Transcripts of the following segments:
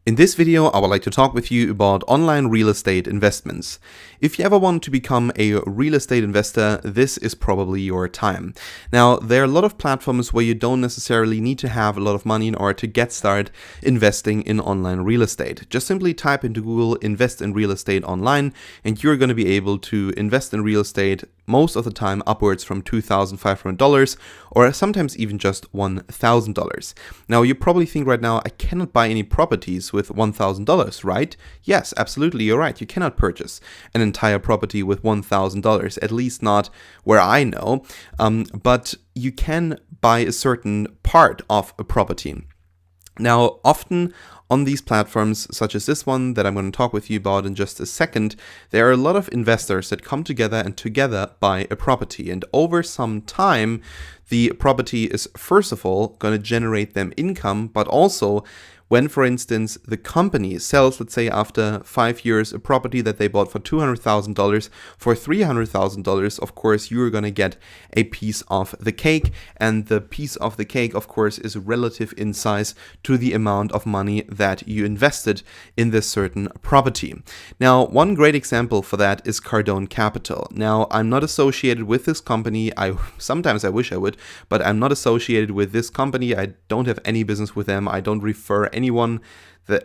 In this video, I would like to talk with you about online real estate investments. If you ever want to become a real estate investor, this is probably your time. Now, there are a lot of platforms where you don't necessarily need to have a lot of money in order to get started investing in online real estate. Just simply type into Google "invest in real estate online" and you're going to be able to invest in real estate most of the time upwards from $2,500 or sometimes even just $1,000. Now, you probably think right now, I cannot buy any properties with $1,000, right? Yes, absolutely, you're right. You cannot purchase an entire property with $1,000, at least not where I know, but you can buy a certain part of a property. Now, often on these platforms, such as this one that I'm going to talk with you about in just a second, there are a lot of investors that come together and together buy a property. And over some time, the property is first of all going to generate them income, but also when, for instance, the company sells, let's say after 5 years, a property that they bought for $200,000 for $300,000, of course, you're going to get a piece of the cake. And the piece of the cake, of course, is relative in size to the amount of money that you invested in this certain property. Now, one great example for that is Cardone Capital. Now, I'm not associated with this company. Sometimes I wish I would, but I'm not associated with this company. I don't have any business with them. I don't refer anyone.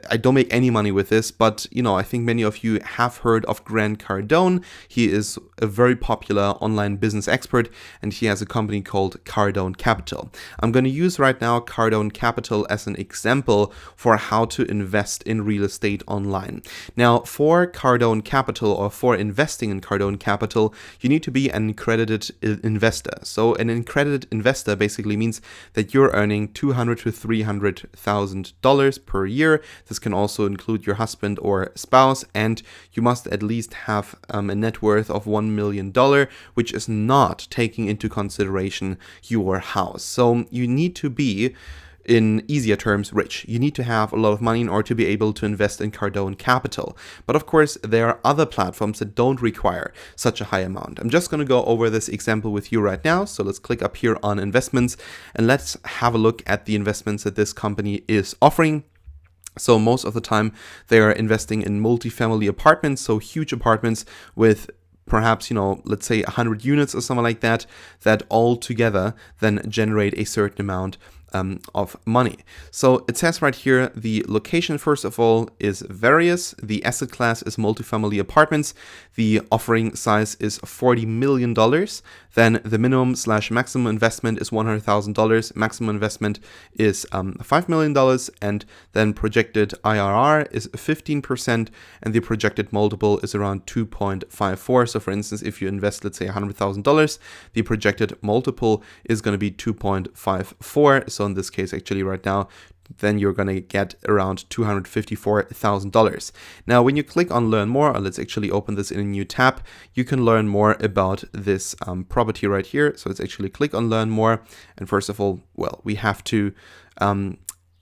I don't make any money with this, but I think many of you have heard of Grant Cardone. He is a very popular online business expert and he has a company called Cardone Capital. I'm going to use right now Cardone Capital as an example for how to invest in real estate online. Now, for Cardone Capital or for investing in Cardone Capital, you need to be an accredited investor. So an accredited investor basically means that you're earning $200,000 to $300,000 per year. This can also include your husband or spouse, and you must at least have a net worth of $1 million, which is not taking into consideration your house. So you need to be, in easier terms, rich. You need to have a lot of money in order to be able to invest in Cardone Capital. But of course, there are other platforms that don't require such a high amount. I'm just going to go over this example with you right now. So let's click up here on investments and let's have a look at the investments that this company is offering. So most of the time they are investing in multifamily apartments, so huge apartments with perhaps, let's say 100 units or something like that, that all together then generate a certain amount of money. So it says right here, the location, first of all, is various. The asset class is multifamily apartments. The offering size is $40 million. Then the minimum/maximum investment is $100,000. Maximum investment is $5 million. And then projected IRR is 15%. And the projected multiple is around 2.54. So for instance, if you invest, let's say $100,000, the projected multiple is going to be 2.54. So in this case, actually right now, then you're going to get around $254,000. Now, when you click on learn more, or let's actually open this in a new tab, you can learn more about this property right here. So let's actually click on learn more. And first of all, well, we have to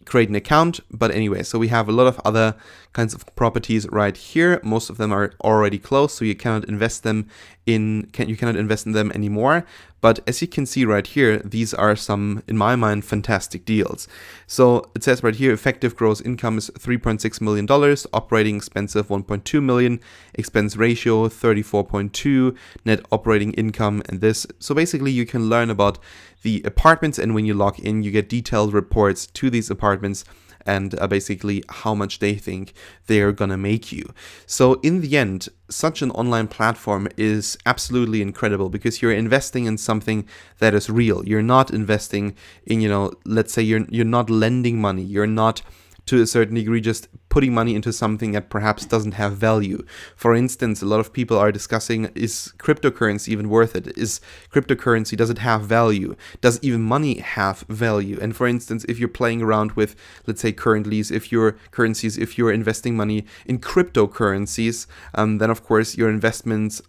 create an account. But anyway, so we have a lot of other kinds of properties right here. Most of them are already closed, so you cannot invest them in them anymore. But as you can see right here, these are some, in my mind, fantastic deals. So it says right here, effective gross income is $3.6 million, operating expense of $1.2 million, expense ratio 34.2, net operating income, and this. So basically you can learn about the apartments, and when you log in, you get detailed reports to these apartments and basically how much they think they're gonna make you. So in the end, such an online platform is absolutely incredible because you're investing in something that is real. You're not investing in, let's say you're not lending money. You're not, to a certain degree, just putting money into something that perhaps doesn't have value. For instance, a lot of people are discussing, is cryptocurrency even worth it? Is cryptocurrency, does it have value? Does even money have value? And for instance, if you're playing around with, let's say, if you're investing money in cryptocurrencies, then of course your investments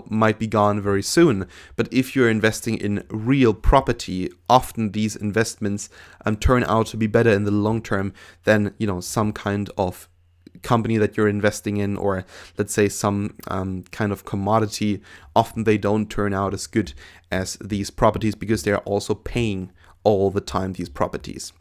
might be gone very soon. But if you're investing in real property, often these investments turn out to be better in the long term than, some kind of company that you're investing in, or let's say some kind of commodity. Often they don't turn out as good as these properties because they're also paying all the time these properties.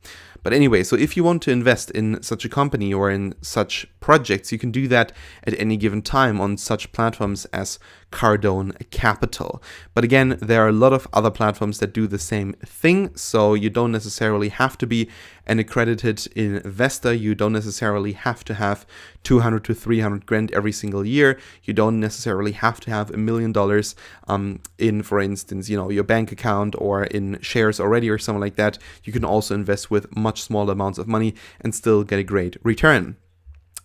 But anyway, so if you want to invest in such a company or in such projects, you can do that at any given time on such platforms as Cardone Capital. But again, there are a lot of other platforms that do the same thing, so you don't necessarily have to be an accredited investor. You don't necessarily have to have 200 to 300 grand every single year. You don't necessarily have to have $1 million in, for instance, your bank account or in shares already or something like that. You can also invest with much smaller amounts of money and still get a great return.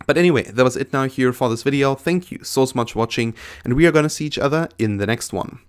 But anyway, that was it now here for this video. Thank you so much for watching, and we are going to see each other in the next one.